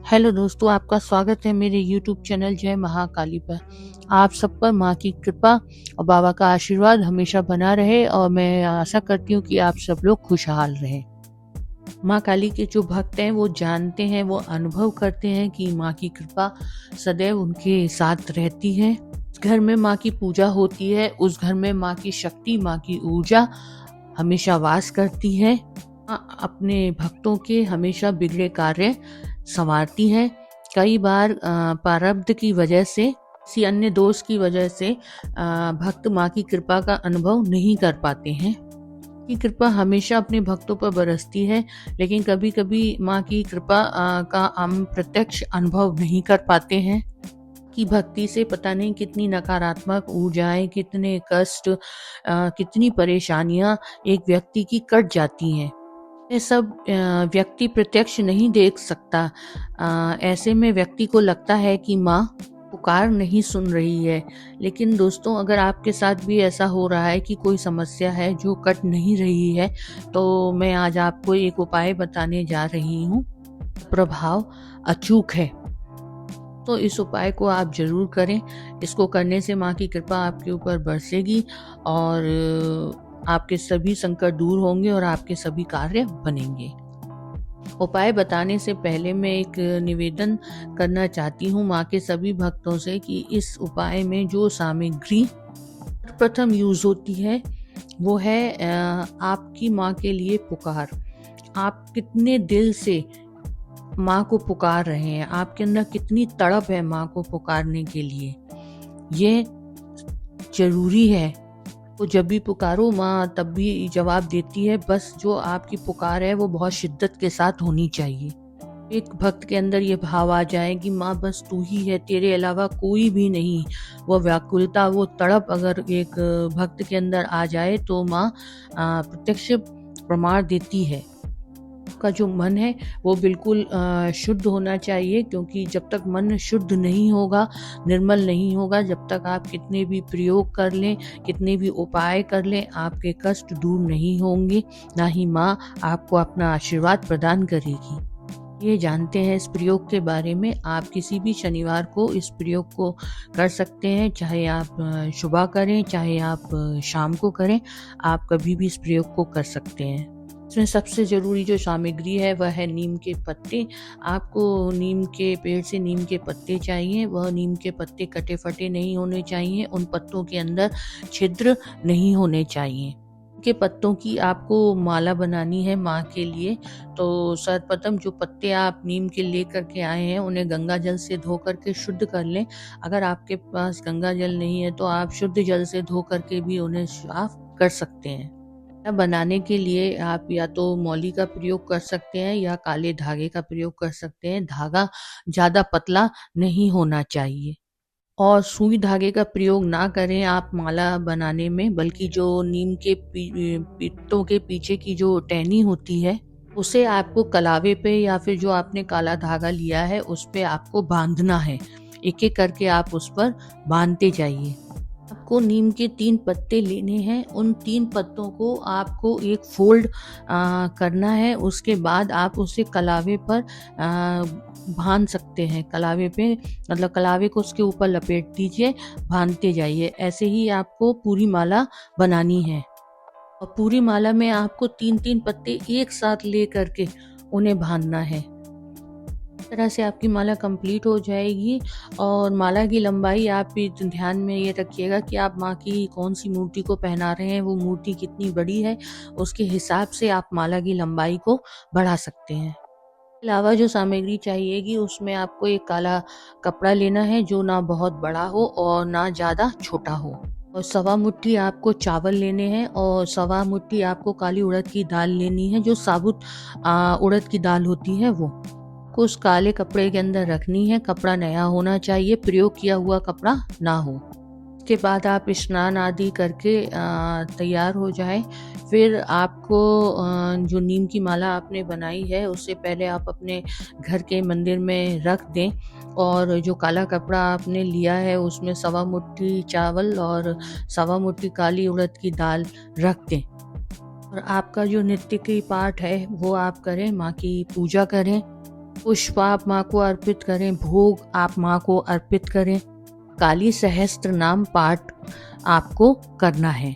Hello दोस्तों, आपका स्वागत है मेरे यूट्यूब चैनल जय महाकाली पर। आप सब पर माँ की कृपा और बाबा का आशीर्वाद हमेशा बना रहे और मैं आशा करती हूँ कि आप सब लोग खुशहाल रहें। माँ काली के जो भक्त हैं वो जानते हैं, वो अनुभव करते हैं कि माँ की कृपा सदैव उनके साथ रहती है। जिस घर में माँ की पूजा होती है उस घर में माँ की शक्ति, माँ की ऊर्जा हमेशा वास करती है। माँ अपने भक्तों के हमेशा बिगड़े कार्य संवारती है। कई बार प्रारब्ध की वजह से, किसी अन्य दोष की वजह से भक्त माँ की कृपा का अनुभव नहीं कर पाते हैं। की कृपा हमेशा अपने भक्तों पर बरसती है, लेकिन कभी कभी माँ की कृपा का हम प्रत्यक्ष अनुभव नहीं कर पाते हैं। की भक्ति से पता नहीं कितनी नकारात्मक ऊर्जाएं, कितने कष्ट, कितनी परेशानियां एक व्यक्ति की कट जाती हैं। ये सब व्यक्ति प्रत्यक्ष नहीं देख सकता। ऐसे में व्यक्ति को लगता है कि माँ पुकार नहीं सुन रही है। लेकिन दोस्तों, अगर आपके साथ भी ऐसा हो रहा है कि कोई समस्या है जो कट नहीं रही है, तो मैं आज आपको एक उपाय बताने जा रही हूँ। प्रभाव अचूक है, तो इस उपाय को आप जरूर करें। इसको करने से माँ की कृपा आपके ऊपर बरसेगी और आपके सभी संकट दूर होंगे और आपके सभी कार्य बनेंगे। उपाय बताने से पहले मैं एक निवेदन करना चाहती हूँ माँ के सभी भक्तों से कि इस उपाय में जो सामग्री प्रथम यूज होती है वो है आपकी माँ के लिए पुकार। आप कितने दिल से माँ को पुकार रहे हैं, आपके अंदर कितनी तड़प है माँ को पुकारने के लिए, ये जरूरी है। तो जब भी पुकारो माँ तब भी जवाब देती है। बस जो आपकी पुकार है वो बहुत शिद्दत के साथ होनी चाहिए। एक भक्त के अंदर ये भाव आ जाए कि माँ बस तू ही है, तेरे अलावा कोई भी नहीं। वो व्याकुलता, वो तड़प अगर एक भक्त के अंदर आ जाए तो माँ प्रत्यक्ष प्रमाण देती है। का जो मन है वो बिल्कुल शुद्ध होना चाहिए, क्योंकि जब तक मन शुद्ध नहीं होगा, निर्मल नहीं होगा, जब तक आप कितने भी प्रयोग कर लें, कितने भी उपाय कर लें, आपके कष्ट दूर नहीं होंगे, ना ही माँ आपको अपना आशीर्वाद प्रदान करेगी। ये जानते हैं इस प्रयोग के बारे में। आप किसी भी शनिवार को इस प्रयोग को कर सकते हैं, चाहे आप सुबह करें चाहे आप शाम को करें, आप कभी भी इस प्रयोग को कर सकते हैं। इसमें सबसे ज़रूरी जो सामग्री है वह है नीम के पत्ते। आपको नीम के पेड़ से नीम के पत्ते चाहिए। वह नीम के पत्ते कटे फटे नहीं होने चाहिए, उन पत्तों के अंदर छिद्र नहीं होने चाहिए। के पत्तों की आपको माला बनानी है माँ के लिए। तो सर्वप्रथम जो पत्ते आप नीम के लेकर के आए हैं उन्हें गंगा जल से धो करके शुद्ध कर लें। अगर आपके पास गंगा जल नहीं है तो आप शुद्ध जल से धो करके भी उन्हें साफ कर सकते हैं। बनाने के लिए आप या तो मौली का प्रयोग कर सकते हैं या काले धागे का प्रयोग कर सकते हैं। धागा ज़्यादा पतला नहीं होना चाहिए और सुई धागे का प्रयोग ना करें आप माला बनाने में, बल्कि जो नीम के पत्तों के पीछे की जो टहनी होती है उसे आपको कलावे पे या फिर जो आपने काला धागा लिया है उस पे आपको बांधना है। एक एक करके आप उस पर बांधते जाइए। आपको नीम के 3 पत्ते लेने हैं। उन 3 पत्तों को आपको एक फोल्ड करना है। उसके बाद आप उसे कलावे पर बांध सकते हैं। कलावे पे मतलब कलावे को उसके ऊपर लपेट दीजिए, बांधते जाइए। ऐसे ही आपको पूरी माला बनानी है और पूरी माला में आपको 3-3 पत्ते एक साथ ले करके उन्हें बांधना है। इस तरह से आपकी माला कंप्लीट हो जाएगी। और माला की लंबाई आप ध्यान में ये रखिएगा कि आप माँ की कौन सी मूर्ति को पहना रहे हैं, वो मूर्ति कितनी बड़ी है, उसके हिसाब से आप माला की लंबाई को बढ़ा सकते हैं। इसके अलावा जो सामग्री चाहिएगी उसमें आपको एक काला कपड़ा लेना है जो ना बहुत बड़ा हो और ना ज़्यादा छोटा हो, और 1.25 मुट्ठी आपको चावल लेने हैं और 1.25 मुट्ठी आपको काली उड़द की दाल लेनी है, जो साबुत उड़द की दाल होती है वो को उस काले कपड़े के अंदर रखनी है। कपड़ा नया होना चाहिए, प्रयोग किया हुआ कपड़ा ना हो। उसके बाद आप स्नान आदि करके तैयार हो जाए। फिर आपको जो नीम की माला आपने बनाई है उससे पहले आप अपने घर के मंदिर में रख दें और जो काला कपड़ा आपने लिया है उसमें 1.25 मुट्ठी चावल और 1.25 मुट्ठी काली उड़द की दाल रख दें। और आपका जो नित्य की पाठ है वो आप करें, माँ की पूजा करें। पुष्प आप माँ को अर्पित करें, भोग आप माँ को अर्पित करें। काली सहस्त्र नाम पाठ आपको करना है।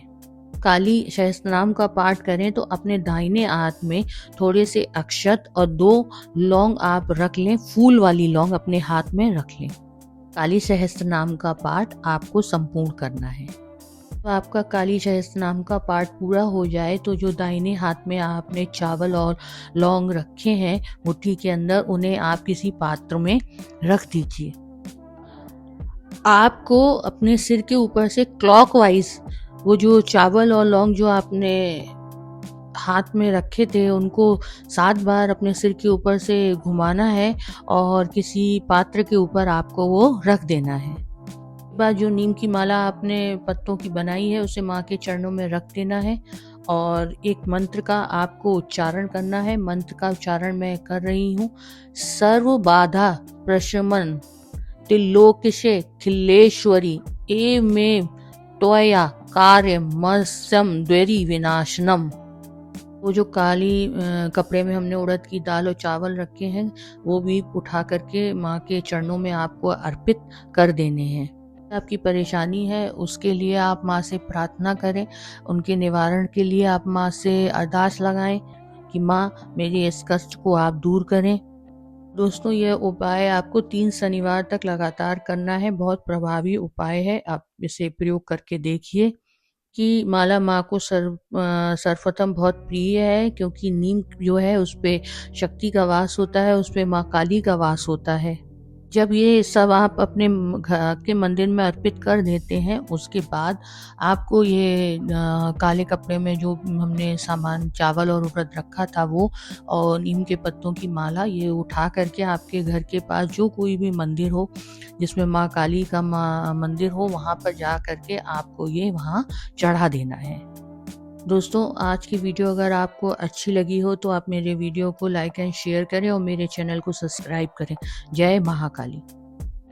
काली सहस्त्र नाम का पाठ करें तो अपने दाहिने हाथ में थोड़े से अक्षत और 2 लौंग आप रख लें, फूल वाली लौंग अपने हाथ में रख लें। काली सहस्त्र नाम का पाठ आपको संपूर्ण करना है। तो आपका काली सहस्त्र नाम का पाठ पूरा हो जाए तो जो दाहिने हाथ में आपने चावल और लौंग रखे हैं मुट्ठी के अंदर, उन्हें आप किसी पात्र में रख दीजिए। आपको अपने सिर के ऊपर से क्लॉकवाइज वो जो चावल और लौंग जो आपने हाथ में रखे थे उनको 7 बार अपने सिर के ऊपर से घुमाना है और किसी पात्र के ऊपर आपको वो रख देना है। बाद जो नीम की माला आपने पत्तों की बनाई है उसे माँ के चरणों में रख देना है और एक मंत्र का आपको उच्चारण करना है। मंत्र का उच्चारण मैं कर रही हूँ। सर्व बाधा प्रशमन त्रिलोकिशे खिल्लेश्वरी एवं त्वया कार्य मत्स्यम द्वैरी विनाशनम। वो जो काली कपड़े में हमने उड़द की दाल और चावल रखे हैं वो भी उठा करके माँ के चरणों में आपको अर्पित कर देने हैं। आपकी परेशानी है उसके लिए आप माँ से प्रार्थना करें, उनके निवारण के लिए आप माँ से अरदास लगाएं कि माँ मेरे इस कष्ट को आप दूर करें। दोस्तों, यह उपाय आपको 3 शनिवार तक लगातार करना है। बहुत प्रभावी उपाय है, आप इसे प्रयोग करके देखिए। कि माला माँ को सर्वप्रथम बहुत प्रिय है क्योंकि नीम जो है उस पे शक्ति का वास होता है, उस पे माँ काली का वास होता है। जब ये सब आप अपने घर के मंदिर में अर्पित कर देते हैं उसके बाद आपको ये काले कपड़े में जो हमने सामान चावल और उड़द रखा था वो और नीम के पत्तों की माला ये उठा करके आपके घर के पास जो कोई भी मंदिर हो जिसमें माँ काली का मंदिर हो वहाँ पर जा करके आपको ये वहाँ चढ़ा देना है। दोस्तों, आज की वीडियो अगर आपको अच्छी लगी हो तो आप मेरे वीडियो को लाइक एंड शेयर करें और मेरे चैनल को सब्सक्राइब करें। जय महाकाली।